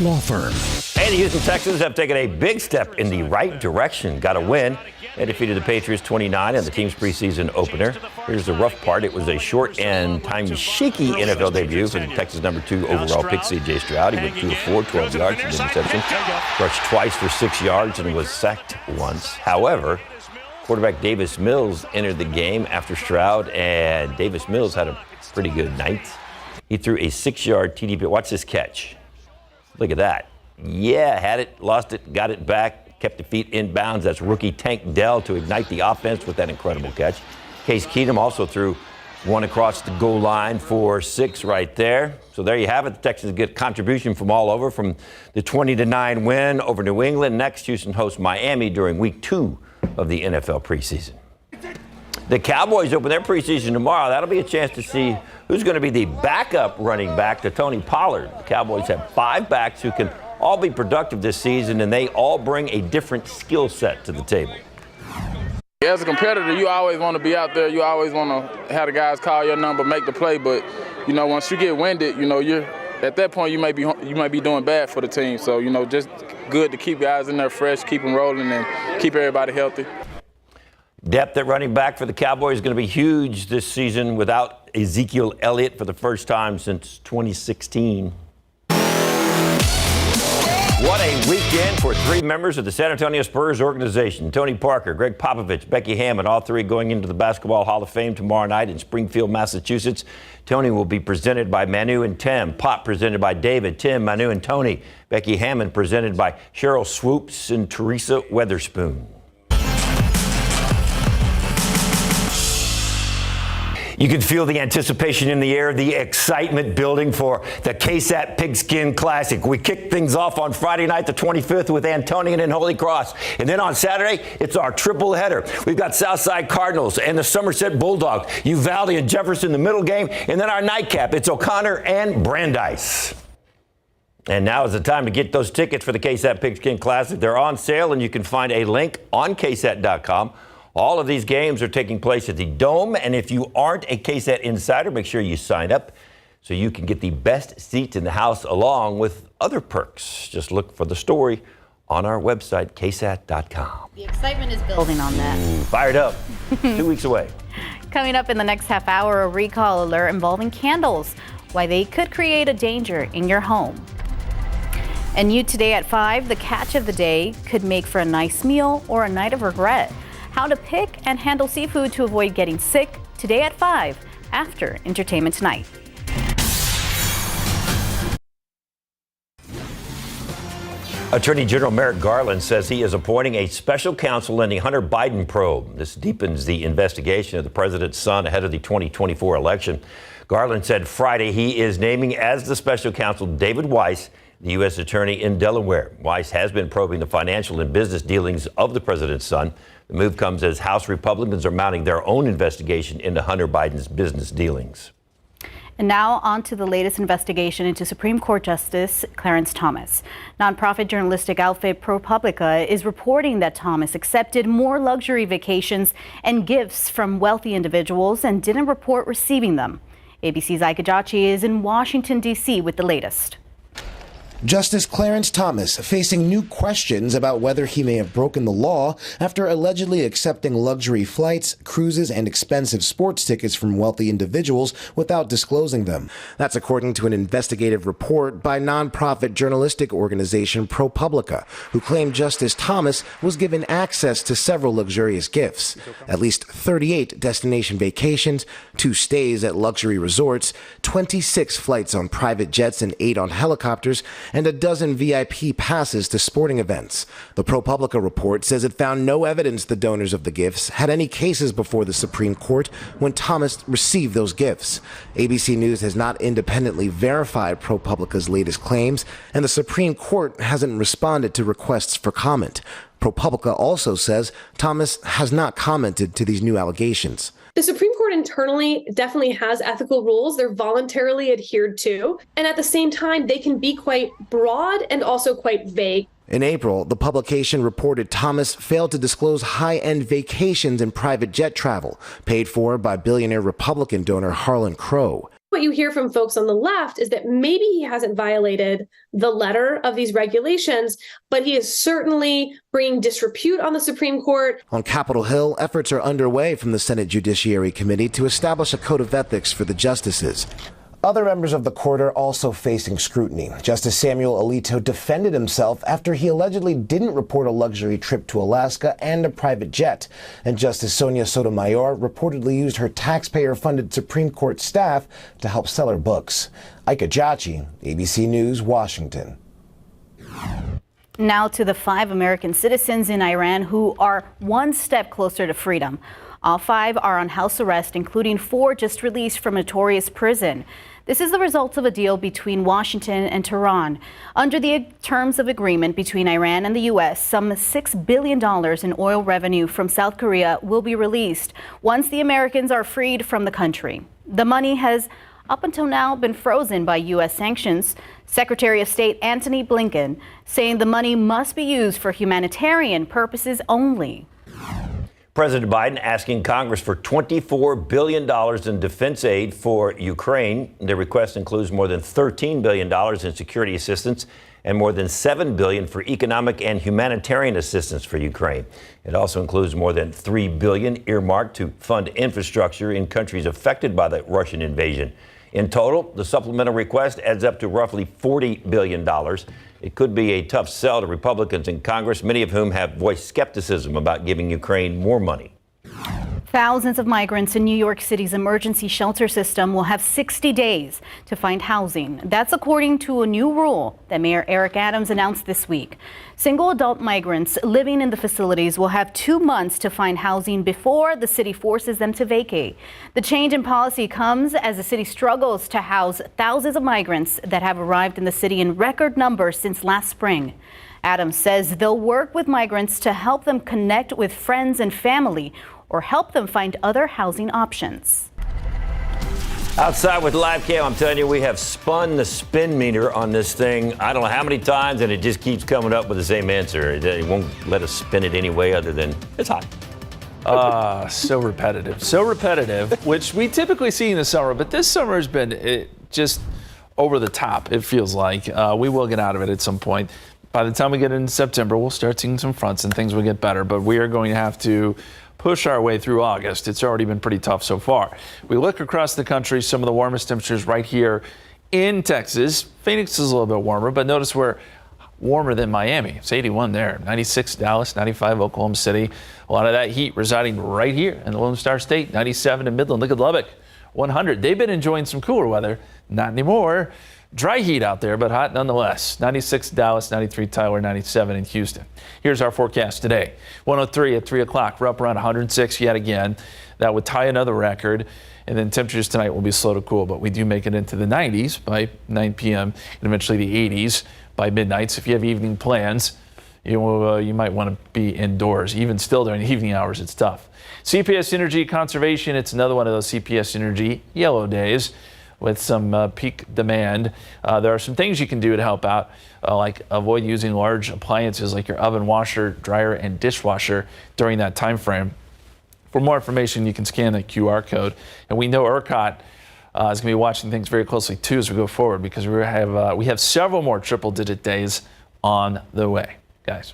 Law Firm. And the Houston Texans have taken a big step in the right direction. Got a win. They defeated the Patriots 29 in the team's preseason opener. Here's the rough part. It was a short and time shaky NFL debut for the Texans' number 2 overall pick, C.J. Stroud. He went 2 of 4, 12 yards in the interception, rushed twice for 6 yards, and was sacked once. However, quarterback Davis Mills entered the game after Stroud, and Davis Mills had a pretty good night. He threw a 6-yard TD. Watch this catch. Look at that. Yeah, had it, lost it, got it back, kept the feet in bounds. That's rookie Tank Dell to ignite the offense with that incredible catch. Case Keenum also threw one across the goal line for 6 right there. So there you have it. The Texans get contribution from all over, from the 20-9 win over New England. Next, Houston hosts Miami during week 2 of the NFL preseason. The Cowboys open their preseason tomorrow. That'll be a chance to see who's going to be the backup running back to Tony Pollard. The Cowboys have 5 backs who can all be productive this season, and they all bring a different skill set to the table. As a competitor, you always want to be out there. You always want to have the guys call your number, make the play. But, once you get winded, you're at that point you might be doing bad for the team. So, just good to keep guys in there fresh, keep them rolling, and keep everybody healthy. Depth at running back for the Cowboys is going to be huge this season without Ezekiel Elliott for the first time since 2016. What a weekend for 3 members of the San Antonio Spurs organization. Tony Parker, Greg Popovich, Becky Hammond, all 3 going into the Basketball Hall of Fame tomorrow night in Springfield, Massachusetts. Tony will be presented by Manu and Tim. Pop presented by David, Tim, Manu, and Tony. Becky Hammond presented by Cheryl Swoops and Teresa Weatherspoon. You can feel the anticipation in the air, the excitement building for the KSAT Pigskin Classic. We kick things off on Friday night, the 25th, with Antonian and Holy Cross. And then on Saturday, it's our triple header. We've got Southside Cardinals and the Somerset Bulldogs, Uvalde and Jefferson, the middle game. And then our nightcap, it's O'Connor and Brandeis. And now is the time to get those tickets for the KSAT Pigskin Classic. They're on sale, and you can find a link on KSAT.com. All of these games are taking place at the Dome, and if you aren't a KSAT insider, make sure you sign up so you can get the best seats in the house along with other perks. Just look for the story on our website, KSAT.com. The excitement is building on that. Fired up. 2 weeks away. Coming up in the next half hour, a recall alert involving candles, why they could create a danger in your home. And you today at 5, the catch of the day could make for a nice meal or a night of regret. How to pick and handle seafood to avoid getting sick today at 5 after Entertainment Tonight. Attorney General Merrick Garland says he is appointing a special counsel in the Hunter Biden probe. This deepens the investigation of the president's son ahead of the 2024 election. Garland said Friday he is naming as the special counsel David Weiss, the U.S. attorney in Delaware. Weiss has been probing the financial and business dealings of the president's son. The move comes as House Republicans are mounting their own investigation into Hunter Biden's business dealings. And now on to the latest investigation into Supreme Court Justice Clarence Thomas. Nonprofit journalistic outfit ProPublica is reporting that Thomas accepted more luxury vacations and gifts from wealthy individuals and didn't report receiving them. ABC's Ike Ajachi is in Washington, D.C. with the latest. Justice Clarence Thomas facing new questions about whether he may have broken the law after allegedly accepting luxury flights, cruises, and expensive sports tickets from wealthy individuals without disclosing them. That's according to an investigative report by nonprofit journalistic organization ProPublica, who claimed Justice Thomas was given access to several luxurious gifts, at least 38 destination vacations, 2 stays at luxury resorts, 26 flights on private jets and 8 on helicopters, and a dozen VIP passes to sporting events. The ProPublica report says it found no evidence the donors of the gifts had any cases before the Supreme Court when Thomas received those gifts. ABC News has not independently verified ProPublica's latest claims, and the Supreme Court hasn't responded to requests for comment. ProPublica also says Thomas has not commented to these new allegations. The Supreme Court internally definitely has ethical rules. They're voluntarily adhered to. And at the same time, they can be quite broad and also quite vague. In April, the publication reported Thomas failed to disclose high-end vacations and private jet travel paid for by billionaire Republican donor Harlan Crow. What you hear from folks on the left is that maybe he hasn't violated the letter of these regulations, but he is certainly bringing disrepute on the Supreme Court. On Capitol Hill, efforts are underway from the Senate Judiciary Committee to establish a code of ethics for the justices. Other members of the court are also facing scrutiny. Justice Samuel Alito defended himself after he allegedly didn't report a luxury trip to Alaska and a private jet. And Justice Sonia Sotomayor reportedly used her taxpayer-funded Supreme Court staff to help sell her books. Ika Jachi, ABC News, Washington. Now to the 5 American citizens in Iran who are one step closer to freedom. All 5 are on house arrest, including 4 just released from notorious prison. This is the result of a deal between Washington and Tehran. Under the terms of agreement between Iran and the U.S., some $6 billion in oil revenue from South Korea will be released once the Americans are freed from the country. The money has up until now been frozen by U.S. sanctions. Secretary of State Antony Blinken saying the money must be used for humanitarian purposes only. President Biden asking Congress for $24 billion in defense aid for Ukraine. The request includes more than $13 billion in security assistance and more than $7 billion for economic and humanitarian assistance for Ukraine. It also includes more than $3 billion earmarked to fund infrastructure in countries affected by the Russian invasion. In total, the supplemental request adds up to roughly $40 billion. It could be a tough sell to Republicans in Congress, many of whom have voiced skepticism about giving Ukraine more money. Thousands of migrants in New York City's emergency shelter system will have 60 days to find housing. That's according to a new rule that Mayor Eric Adams announced this week. Single adult migrants living in the facilities will have 2 months to find housing before the city forces them to vacate. The change in policy comes as the city struggles to house thousands of migrants that have arrived in the city in record numbers since last spring. Adams says they'll work with migrants to help them connect with friends and family or help them find other housing options. Outside with live cam, I'm telling you, we have spun the spin meter on this thing. I don't know how many times, and it just keeps coming up with the same answer. It won't let us spin it any way other than it's hot. So repetitive, which we typically see in the summer, but this summer has been just over the top, it feels like. We will get out of it at some point. By the time we get into September, we'll start seeing some fronts and things will get better, but we are going to have to push our way through August. It's already been pretty tough so far. We look across the country, some of the warmest temperatures right here in Texas. Phoenix is a little bit warmer, but notice we're warmer than Miami. It's 81 there, 96 Dallas, 95 Oklahoma City. A lot of that heat residing right here in the Lone Star State, 97 in Midland. Look at Lubbock, 100. They've been enjoying some cooler weather. Not anymore. Dry heat out there, but hot nonetheless. 96 Dallas, 93 Tyler, 97 in Houston. Here's our forecast today. 103 at 3 o'clock. We're up around 106 yet again. That would tie another record. And then temperatures tonight will be slow to cool, but we do make it into the 90s by 9 p.m. and eventually the 80s by midnight. So if you have evening plans, you might want to be indoors. Even still during the evening hours, it's tough. CPS Energy Conservation, it's another one of those CPS Energy yellow days with some peak demand. There are some things you can do to help out, like avoid using large appliances like your oven, washer, dryer, and dishwasher during that time frame. For more information, you can scan that QR code. And we know ERCOT is going to be watching things very closely too as we go forward, because we have several more triple-digit days on the way, guys.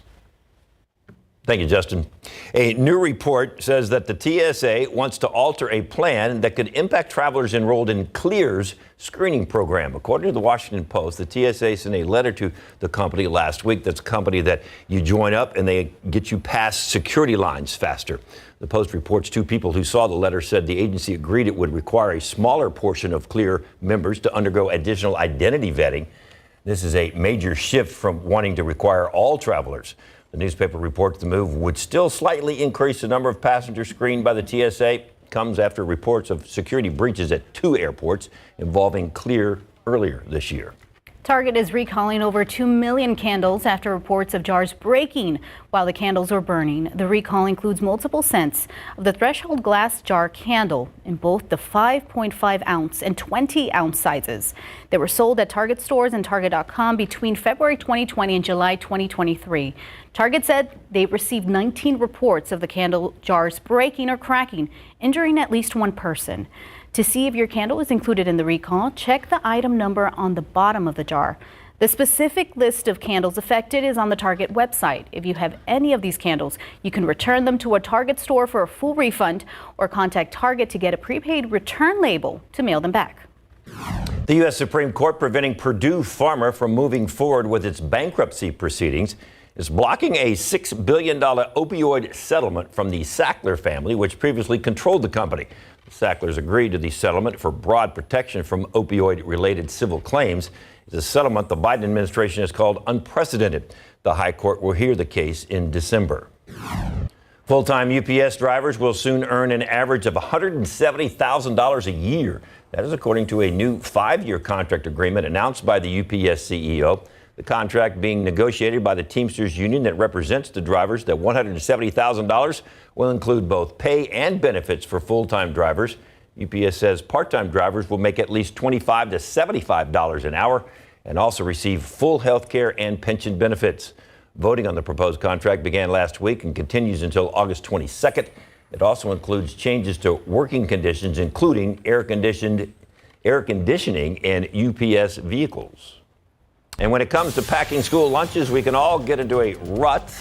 Thank you, Justin. A new report says that the TSA wants to alter a plan that could impact travelers enrolled in CLEAR's screening program. According to the Washington Post, the TSA sent a letter to the company last week. That's a company that you join up and they get you past security lines faster. The Post reports 2 people who saw the letter said the agency agreed it would require a smaller portion of CLEAR members to undergo additional identity vetting. This is a major shift from wanting to require all travelers. The newspaper reports the move would still slightly increase the number of passengers screened by the TSA. Comes after reports of security breaches at 2 airports involving CLEAR earlier this year. Target is recalling over 2 million candles after reports of jars breaking while the candles were burning. The recall includes multiple scents of the threshold glass jar candle in both the 5.5 ounce and 20 ounce sizes. They were sold at Target stores and Target.com between February 2020 and July 2023. Target said they received 19 reports of the candle jars breaking or cracking, injuring at least 1 person. To see if your candle is included in the recall, check the item number on the bottom of the jar. The specific list of candles affected is on the Target website. If you have any of these candles, you can return them to a Target store for a full refund or contact Target to get a prepaid return label to mail them back. The U.S. Supreme Court preventing Purdue Pharma from moving forward with its bankruptcy proceedings is blocking a $6 billion opioid settlement from the Sackler family, which previously controlled the company. The Sacklers agreed to the settlement for broad protection from opioid-related civil claims. It's a settlement the Biden administration has called unprecedented. The High Court will hear the case in December. Full-time UPS drivers will soon earn an average of $170,000 a year. That is according to a new 5-year contract agreement announced by the UPS CEO. The contract being negotiated by the Teamsters union that represents the drivers. That $170,000 will include both pay and benefits for full-time drivers. UPS says part-time drivers will make at least $25 to $75 an hour and also receive full health care and pension benefits. Voting on the proposed contract began last week and continues until August 22nd. It also includes changes to working conditions, including air conditioning in UPS vehicles. And when it comes to packing school lunches, we can all get into a rut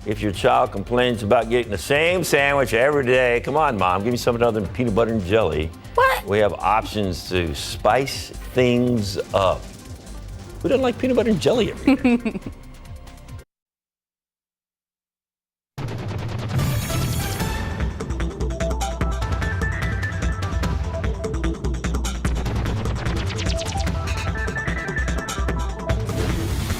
if your child complains about getting the same sandwich every day. Come on, Mom, give me something other than peanut butter and jelly. What? We have options to spice things up. Who doesn't like peanut butter and jelly every day?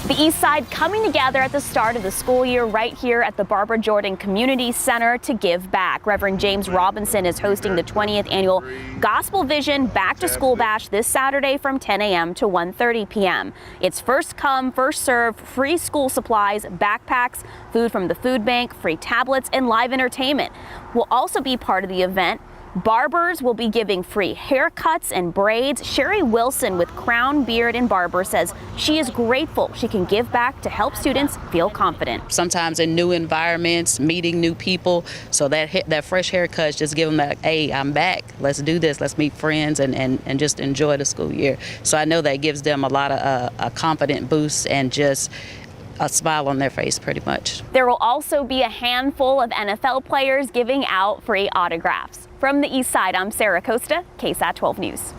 The East Side coming together at the start of the school year right here at the Barbara Jordan Community Center to give back. Reverend James Robinson is hosting the 20th annual Gospel Vision Back to School Bash this Saturday from 10 a.m. to 1:30 p.m. It's first come, first served, free school supplies, backpacks, food from the food bank, free tablets, and live entertainment will also be part of the event. Barbers will be giving free haircuts and braids. Sherry Wilson with Crown Beard and Barber says she is grateful she can give back to help students feel confident. Sometimes in new environments, meeting new people, so that fresh haircuts just give them that, hey, I'm back, let's do this, let's meet friends and just enjoy the school year. So I know that gives them a lot of a confident boost and just a smile on their face pretty much. There will also be a handful of NFL players giving out free autographs. From the East Side, I'm Sarah Costa, KSAT12 News.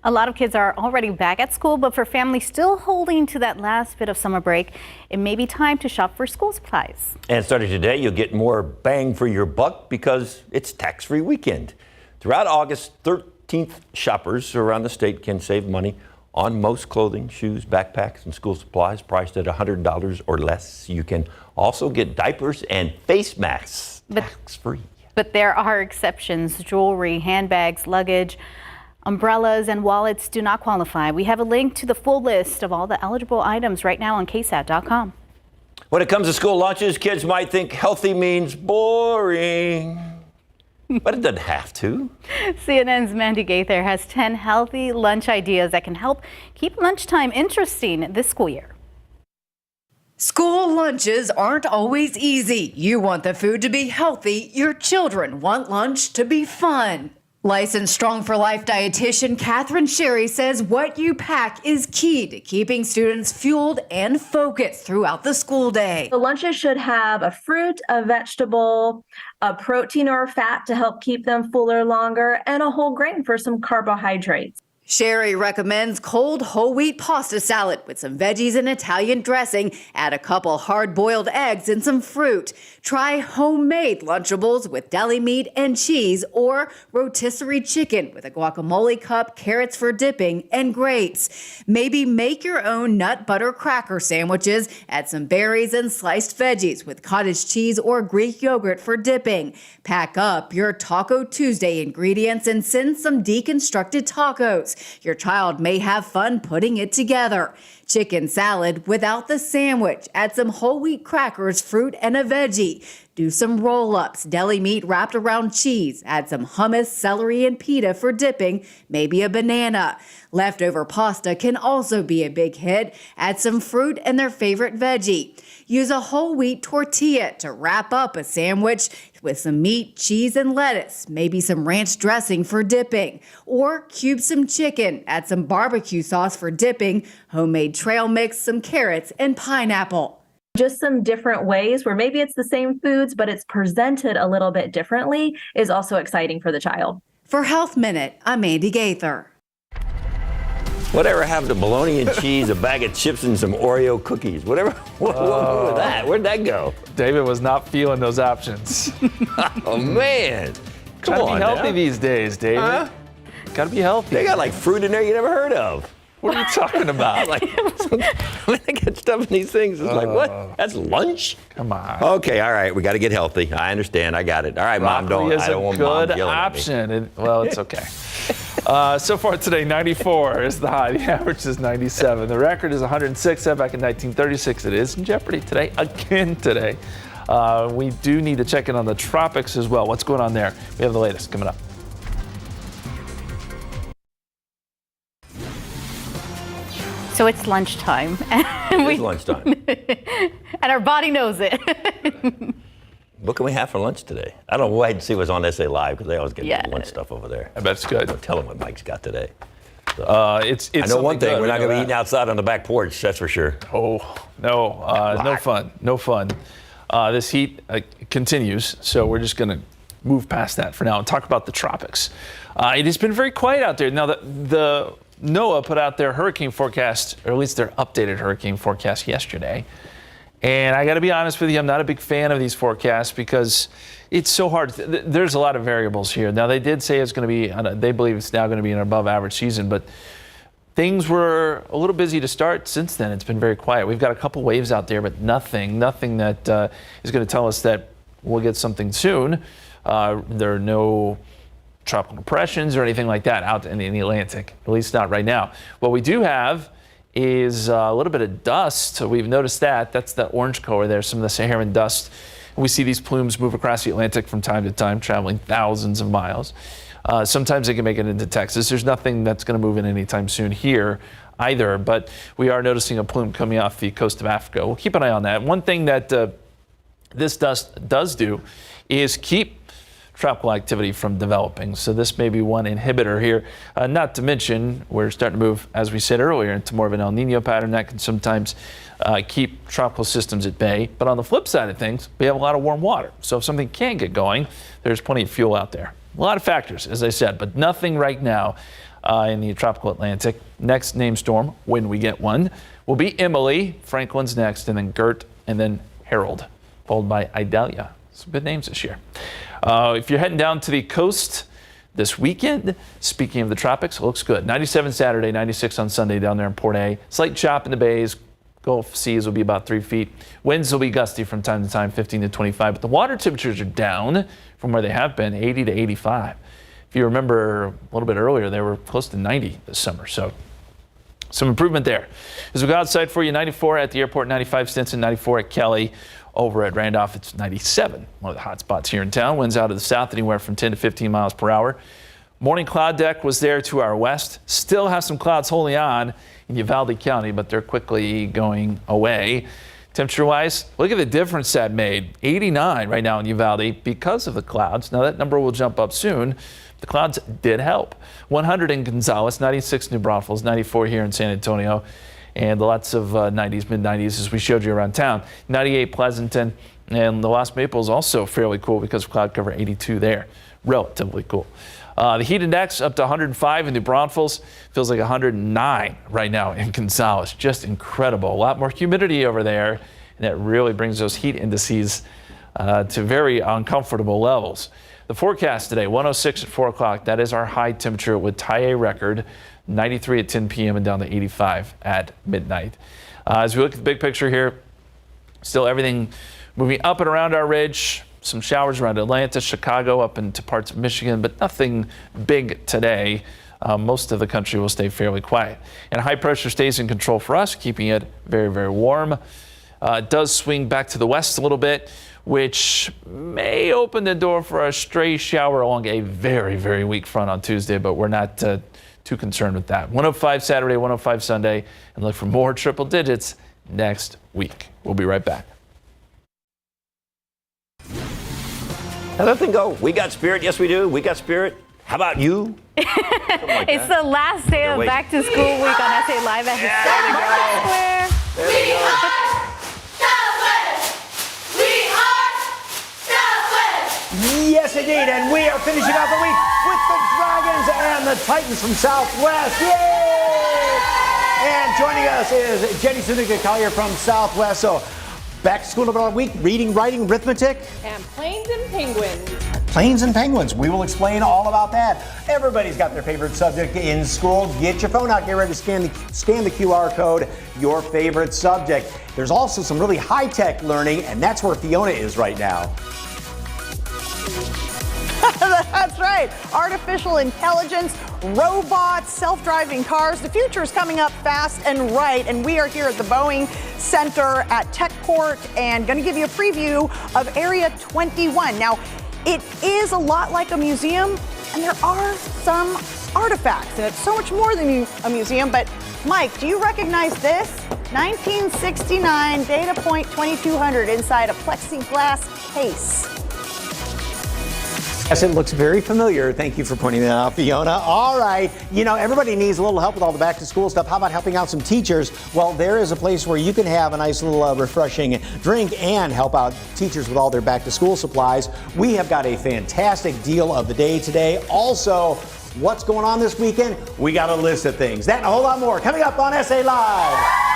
A lot of kids are already back at school, but for families still holding to that last bit of summer break, it may be time to shop for school supplies. And starting today, you'll get more bang for your buck because it's tax-free weekend. Throughout August 13th, shoppers around the state can save money on most clothing, shoes, backpacks, and school supplies priced at $100 or less. You can also get diapers and face masks tax-free. But there are exceptions. Jewelry, handbags, luggage, umbrellas, and wallets do not qualify. We have a link to the full list of all the eligible items right now on KSAT.com. When it comes to school lunches, kids might think healthy means boring. But it doesn't have to. CNN's Mandy Gaither has 10 healthy lunch ideas that can help keep lunchtime interesting this school year. School lunches aren't always easy. You want the food to be healthy. Your children want lunch to be fun. Licensed Strong for Life dietitian Catherine Sherry says what you pack is key to keeping students fueled and focused throughout the school day. The lunches should have a fruit, a vegetable, a protein or a fat to help keep them fuller longer, and a whole grain for some carbohydrates. Sherry recommends cold whole wheat pasta salad with some veggies and Italian dressing. Add a couple hard-boiled eggs and some fruit. Try homemade Lunchables with deli meat and cheese or rotisserie chicken with a guacamole cup, carrots for dipping, and grapes. Maybe make your own nut butter cracker sandwiches. Add some berries and sliced veggies with cottage cheese or Greek yogurt for dipping. Pack up your Taco Tuesday ingredients and send some deconstructed tacos. Your child may have fun putting it together. Chicken salad without the sandwich. Add some whole wheat crackers, fruit, and a veggie. Do some roll-ups, deli meat wrapped around cheese. Add some hummus, celery, and pita for dipping, maybe a banana. Leftover pasta can also be a big hit. Add some fruit and their favorite veggie. Use a whole wheat tortilla to wrap up a sandwich with some meat, cheese, and lettuce, maybe some ranch dressing for dipping. Or cube some chicken, add some barbecue sauce for dipping, homemade trail mix, some carrots, and pineapple. Just some different ways where maybe it's the same foods, but it's presented a little bit differently is also exciting for the child. For Health Minute, I'm Andy Gaither. Whatever happened to bologna and cheese, a bag of chips, and some Oreo cookies? Whatever. What was that? Where'd that go? David was not feeling those options. Oh, man. Come Gotta on be healthy now. these days, David. Huh? Gotta be healthy. They got like fruit in there you never heard of. What are you talking about? Like, they get stuff in these things. It's like, what? That's lunch? Come on. Okay, all right. We got to get healthy. I understand. I got it. All right, Mom. Broccoli is I don't a want Mom good yelling at me. option. Well, it's okay. So far today, 94 is the high. The average is 97. The record is 106 set back in 1936. It is in jeopardy today, again today. We do need to check in on the tropics as well. What's going on there? We have the latest coming up. So it's lunchtime. It is lunchtime. And our body knows it. What can we have for lunch today? I don't know. Wait and see what's on SA Live because they always get good lunch stuff over there. I bet it's good. Don't tell them what Mike's got today. So, it's I know one thing. good. We're not We know going to be that. eating outside on the back porch. That's for sure. Oh, no. No fun. No fun. This heat continues, so we're just going to move past that for now and talk about the tropics. It has been very quiet out there. Now, the NOAA put out their hurricane forecast, or at least their updated hurricane forecast yesterday. And I got to be honest with you, I'm not a big fan of these forecasts because it's so hard. There's a lot of variables here. Now, they did say it's going to be, they believe it's now going to be an above average season, but things were a little busy to start. Since then, it's been very quiet. We've got a couple waves out there, but nothing that is going to tell us that we'll get something soon. There are no tropical depressions or anything like that out in the Atlantic, at least not right now. What we do have is a little bit of dust. So we've noticed that. That's the orange color there, some of the Saharan dust. We see these plumes move across the Atlantic from time to time, traveling thousands of miles. Sometimes they can make it into Texas. There's nothing that's going to move in anytime soon here either, but we are noticing a plume coming off the coast of Africa. We'll keep an eye on that. One thing that this dust does do is keep tropical activity from developing. So this may be one inhibitor here. Not to mention, we're starting to move, as we said earlier, into more of an El Nino pattern that can sometimes keep tropical systems at bay. But on the flip side of things, we have a lot of warm water. So if something can get going, there's plenty of fuel out there. A lot of factors, as I said, but nothing right now in the tropical Atlantic. Next named storm, when we get one, will be Emily. Franklin's next, and then Gert, and then Harold, followed by Idalia. Some good names this year. If you're heading down to the coast this weekend, speaking of the tropics, it looks good. 97 Saturday, 96 on Sunday down there in Port A. Slight chop in the bays. Gulf seas will be about 3 feet. Winds will be gusty from time to time, 15 to 25. But the water temperatures are down from where they have been, 80 to 85. If you remember a little bit earlier, they were close to 90 this summer. So some improvement there. As we go outside for you, 94 at the airport, 95 Stinson, 94 at Kelly. Over at Randolph, it's 97, one of the hot spots here in town. Winds out of the south anywhere from 10 to 15 miles per hour. Morning cloud deck was there to our west. Still have some clouds holding on in Uvalde County, but they're quickly going away. Temperature-wise, look at the difference that made. 89 right now in Uvalde because of the clouds. Now that number will jump up soon. The clouds did help. 100 in Gonzales, 96 New Braunfels, 94 here in San Antonio. And lots of 90s, mid-90s, as we showed you around town. 98 Pleasanton, and the Lost Maple is also fairly cool because of cloud cover 82 there. Relatively cool. The heat index up to 105 in New Braunfels. Feels like 109 right now in Gonzales. Just incredible. A lot more humidity over there, and that really brings those heat indices to very uncomfortable levels. The forecast today, 106 at 4 o'clock. That is our high temperature. It would tie a record. 93 at 10 p.m. and down to 85 at midnight. As we look at the big picture here, still everything moving up and around our ridge. Some showers around Atlanta, Chicago, up into parts of Michigan, but nothing big today. Most of the country will stay fairly quiet. And high pressure stays in control for us, keeping it very, very warm. It does swing back to the west a little bit, which may open the door for a stray shower along a very, very weak front on Tuesday, but we're not too concerned with that. 105 Saturday, 105 Sunday, and look for more triple digits next week. We'll be right back. How'd that thing go? We got spirit. Yes, we do. We got spirit. How about you? It's the last day of back to school week on SA Live at Historic Market Square. There they go. Yes, indeed, and we are finishing out the week with the Dragons and the Titans from Southwest. Yay! And joining us is Jenny Sunica-Collier from Southwest. So, back to school about a week, reading, writing, arithmetic. And planes and penguins. Planes and penguins. We will explain all about that. Everybody's got their favorite subject in school. Get your phone out. Get ready to scan the QR code, your favorite subject. There's also some really high-tech learning, and that's where Fiona is right now. That's right. Artificial intelligence, robots, self-driving cars. The future is coming up fast and right. And we are here at the Boeing Center at Techport and going to give you a preview of Area 21. Now, it is a lot like a museum, and there are some artifacts. And it's so much more than a museum. But, Mike, do you recognize this? 1969 Data Point 2200 inside a plexiglass case. Yes, it looks very familiar. Thank you for pointing that out, Fiona. All right. You know, everybody needs a little help with all the back-to-school stuff. How about helping out some teachers? Well, there is a place where you can have a nice little refreshing drink and help out teachers with all their back-to-school supplies. We have got a fantastic deal of the day today. Also, what's going on this weekend? We got a list of things. That and a whole lot more coming up on SA Live.